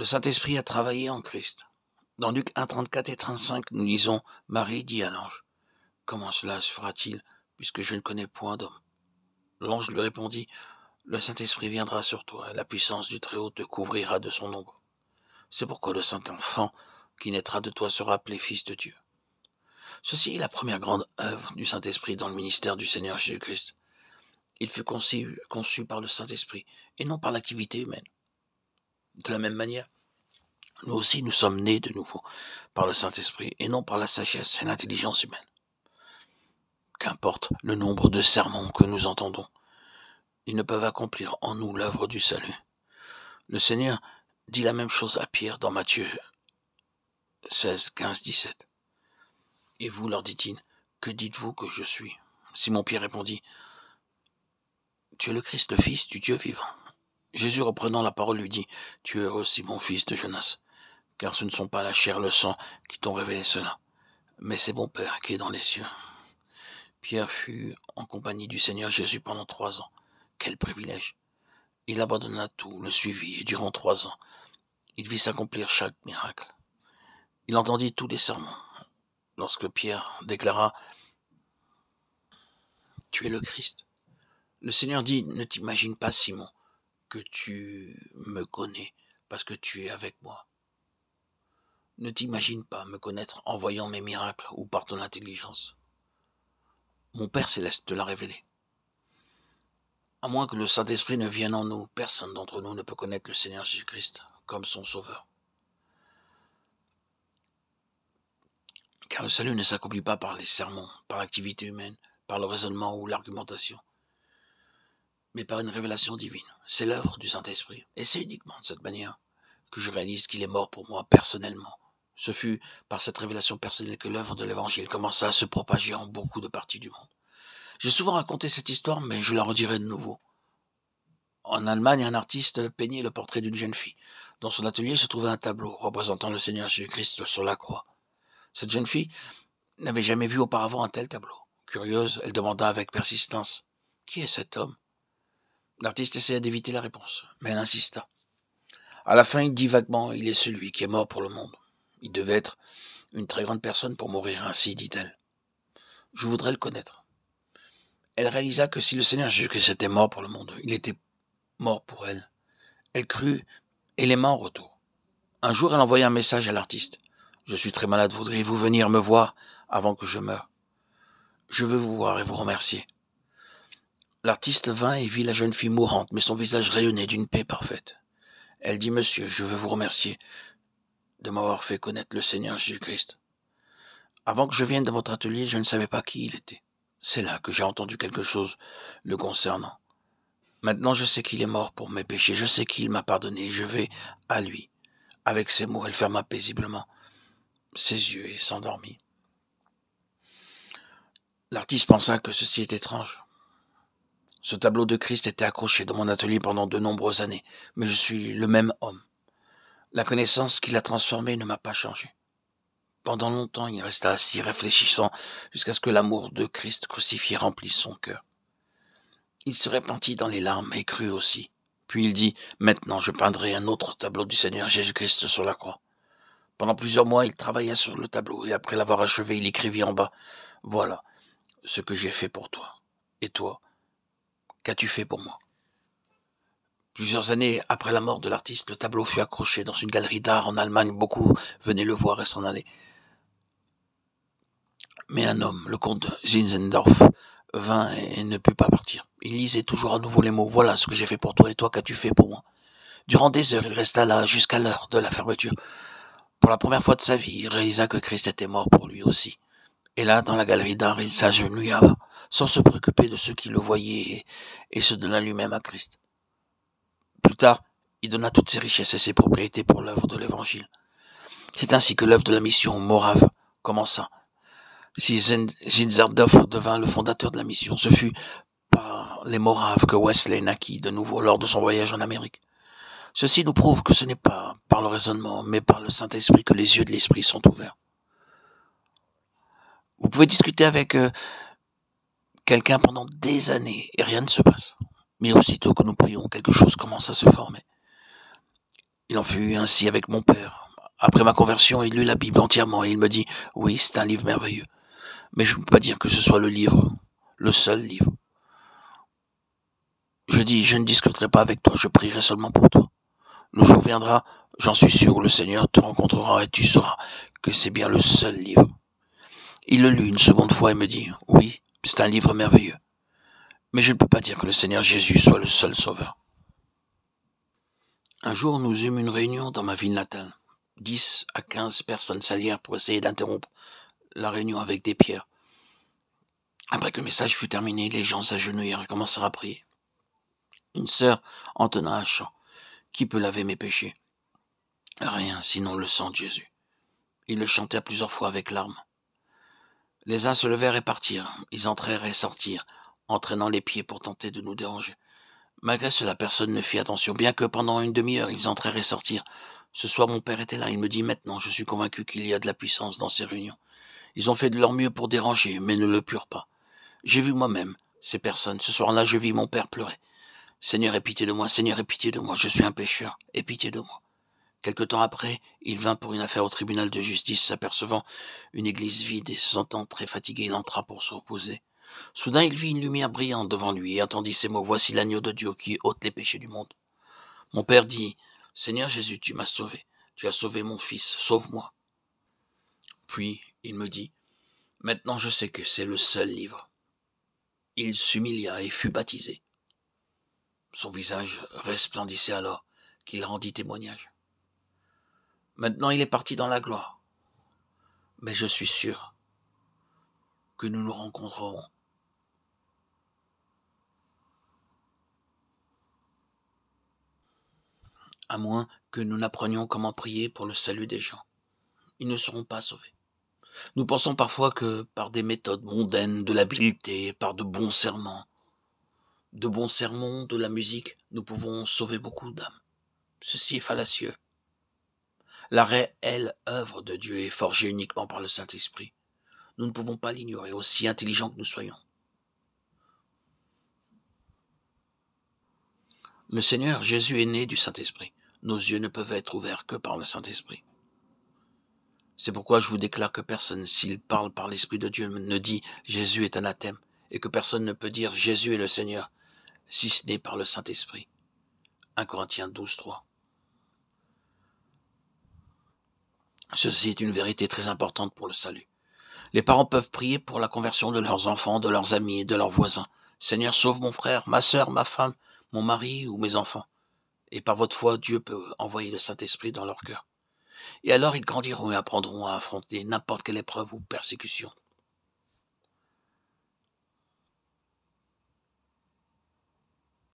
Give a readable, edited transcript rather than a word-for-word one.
Le Saint-Esprit a travaillé en Christ. Dans Luc 1, 34 et 35, nous lisons « Marie dit à l'ange, « Comment cela se fera-t-il, puisque je ne connais point d'homme ?» L'ange lui répondit, « Le Saint-Esprit viendra sur toi, et la puissance du Très-Haut te couvrira de son ombre. C'est pourquoi le Saint-Enfant qui naîtra de toi sera appelé Fils de Dieu. » Ceci est la première grande œuvre du Saint-Esprit dans le ministère du Seigneur Jésus-Christ. Il fut conçu par le Saint-Esprit, et non par l'activité humaine. De la même manière, nous aussi nous sommes nés de nouveau par le Saint-Esprit, et non par la sagesse et l'intelligence humaine. Qu'importe le nombre de sermons que nous entendons, ils ne peuvent accomplir en nous l'œuvre du salut. Le Seigneur dit la même chose à Pierre dans Matthieu 16, 15, 17. « Et vous, leur dit-il, que dites-vous que je suis ?» Simon-Pierre répondit, « Tu es le Christ, le Fils du Dieu vivant. » Jésus, reprenant la parole, lui dit, « Tu es aussi mon fils de Jonas, car ce ne sont pas la chair et le sang qui t'ont révélé cela, mais c'est mon Père qui est dans les cieux. » Pierre fut en compagnie du Seigneur Jésus pendant 3 ans. Quel privilège! Il abandonna tout, le suivit, et durant 3 ans, il vit s'accomplir chaque miracle. Il entendit tous les sermons. Lorsque Pierre déclara « Tu es le Christ », le Seigneur dit « Ne t'imagine pas, Simon, que tu me connais parce que tu es avec moi. Ne t'imagine pas me connaître en voyant mes miracles ou par ton intelligence. Mon Père céleste te l'a révélé. À moins que le Saint-Esprit ne vienne en nous, personne d'entre nous ne peut connaître le Seigneur Jésus-Christ comme son Sauveur. Car le salut ne s'accomplit pas par les sermons, par l'activité humaine, par le raisonnement ou l'argumentation, mais par une révélation divine. C'est l'œuvre du Saint-Esprit. Et c'est uniquement de cette manière que je réalise qu'il est mort pour moi personnellement. Ce fut par cette révélation personnelle que l'œuvre de l'Évangile commença à se propager en beaucoup de parties du monde. J'ai souvent raconté cette histoire, mais je la redirai de nouveau. En Allemagne, un artiste peignait le portrait d'une jeune fille. Dans son atelier se trouvait un tableau représentant le Seigneur Jésus-Christ sur la croix. Cette jeune fille n'avait jamais vu auparavant un tel tableau. Curieuse, elle demanda avec persistance « Qui est cet homme ?» L'artiste essaya d'éviter la réponse, mais elle insista. À la fin, il dit vaguement « Il est celui qui est mort pour le monde. » Il devait être une très grande personne pour mourir ainsi, dit-elle. « Je voudrais le connaître. » Elle réalisa que si le Seigneur Jésus-Christ était mort pour le monde, il était mort pour elle. Elle crut et l'aima en retour. Un jour, elle envoya un message à l'artiste. « Je suis très malade, voudriez-vous venir me voir avant que je meure ? Je veux vous voir et vous remercier. » L'artiste vint et vit la jeune fille mourante, mais son visage rayonnait d'une paix parfaite. Elle dit « Monsieur, je veux vous remercier de m'avoir fait connaître le Seigneur Jésus-Christ. Avant que je vienne dans votre atelier, je ne savais pas qui il était. C'est là que j'ai entendu quelque chose le concernant. Maintenant, je sais qu'il est mort pour mes péchés, je sais qu'il m'a pardonné, je vais à lui. » Avec ces mots, elle ferma paisiblement ses yeux et s'endormit. L'artiste pensa que ceci est étrange. Ce tableau de Christ était accroché dans mon atelier pendant de nombreuses années, mais je suis le même homme. La connaissance qui l'a transformé ne m'a pas changé. Pendant longtemps, il resta assis réfléchissant jusqu'à ce que l'amour de Christ crucifié remplisse son cœur. Il se répandit dans les larmes et crut aussi. Puis il dit « Maintenant, je peindrai un autre tableau du Seigneur Jésus-Christ sur la croix. » Pendant plusieurs mois, il travailla sur le tableau et après l'avoir achevé, il écrivit en bas « Voilà ce que j'ai fait pour toi. Et toi, qu'as-tu fait pour moi ?» Plusieurs années après la mort de l'artiste, le tableau fut accroché dans une galerie d'art en Allemagne. Beaucoup venaient le voir et s'en allaient. Mais un homme, le comte Zinzendorf, vint et ne put pas partir. Il lisait toujours à nouveau les mots « Voilà ce que j'ai fait pour toi et toi, qu'as-tu fait pour moi ?» Durant des heures, il resta là jusqu'à l'heure de la fermeture. Pour la première fois de sa vie, il réalisa que Christ était mort pour lui aussi. Et là, dans la galerie d'art, il s'agenouilla, sans se préoccuper de ceux qui le voyaient, et se donna lui-même à Christ. Plus tard, il donna toutes ses richesses et ses propriétés pour l'œuvre de l'Évangile. C'est ainsi que l'œuvre de la mission morave commença. Si Zinzendorf devint le fondateur de la mission, ce fut par les Moraves que Wesley naquit de nouveau lors de son voyage en Amérique. Ceci nous prouve que ce n'est pas par le raisonnement, mais par le Saint-Esprit que les yeux de l'Esprit sont ouverts. Vous pouvez discuter avec quelqu'un pendant des années et rien ne se passe. Mais aussitôt que nous prions, quelque chose commence à se former. Il en fut ainsi avec mon père. Après ma conversion, il lut la Bible entièrement et il me dit « Oui, c'est un livre merveilleux. Mais je ne peux pas dire que ce soit le livre, le seul livre. » Je dis « Je ne discuterai pas avec toi, je prierai seulement pour toi. Le jour viendra, j'en suis sûr, où le Seigneur te rencontrera et tu sauras que c'est bien le seul livre. » Il le lut une seconde fois et me dit « Oui, c'est un livre merveilleux. Mais je ne peux pas dire que le Seigneur Jésus soit le seul sauveur. » Un jour, nous eûmes une réunion dans ma ville natale. 10 à 15 personnes s'allièrent pour essayer d'interrompre la réunion avec des pierres. Après que le message fut terminé, les gens s'agenouillèrent et commencèrent à prier. Une sœur entonna un chant. Qui peut laver mes péchés? Rien, sinon le sang de Jésus. Ils le chantèrent plusieurs fois avec larmes. Les uns se levèrent et partirent. Ils entrèrent et sortirent, entraînant les pieds pour tenter de nous déranger. Malgré cela, personne ne fit attention, bien que pendant une demi-heure, ils entrèrent et sortirent. Ce soir, mon père était là. Il me dit « Maintenant, je suis convaincu qu'il y a de la puissance dans ces réunions. » Ils ont fait de leur mieux pour déranger, mais ne le purent pas. J'ai vu moi-même ces personnes. Ce soir-là, je vis mon père pleurer. « Seigneur, aie pitié de moi, Seigneur, aie pitié de moi, je suis un pécheur, aie pitié de moi. » Quelque temps après, il vint pour une affaire au tribunal de justice, s'apercevant une église vide et se sentant très fatigué, il entra pour se reposer. Soudain, il vit une lumière brillante devant lui et entendit ces mots « Voici l'agneau de Dieu qui ôte les péchés du monde. » Mon père dit « Seigneur Jésus, tu m'as sauvé, tu as sauvé mon fils, sauve-moi. » Puis, il me dit « Maintenant je sais que c'est le seul livre. » Il s'humilia et fut baptisé. Son visage resplendissait alors qu'il rendit témoignage. Maintenant il est parti dans la gloire, mais je suis sûr que nous nous rencontrerons. À moins que nous n'apprenions comment prier pour le salut des gens. Ils ne seront pas sauvés. Nous pensons parfois que par des méthodes mondaines, de l'habileté, par de bons sermons, de la musique, nous pouvons sauver beaucoup d'âmes. Ceci est fallacieux. La réelle œuvre de Dieu est forgée uniquement par le Saint-Esprit. Nous ne pouvons pas l'ignorer, aussi intelligents que nous soyons. Le Seigneur Jésus est né du Saint-Esprit. Nos yeux ne peuvent être ouverts que par le Saint-Esprit. C'est pourquoi je vous déclare que personne, s'il parle par l'Esprit de Dieu, ne dit « Jésus est anathème » et que personne ne peut dire « Jésus est le Seigneur » si ce n'est par le Saint-Esprit. 1 Corinthiens 12, 3. Ceci est une vérité très importante pour le salut. Les parents peuvent prier pour la conversion de leurs enfants, de leurs amis et de leurs voisins. « Seigneur, sauve mon frère, ma sœur, ma femme, mon mari ou mes enfants. » Et par votre foi, Dieu peut envoyer le Saint-Esprit dans leur cœur. Et alors ils grandiront et apprendront à affronter n'importe quelle épreuve ou persécution.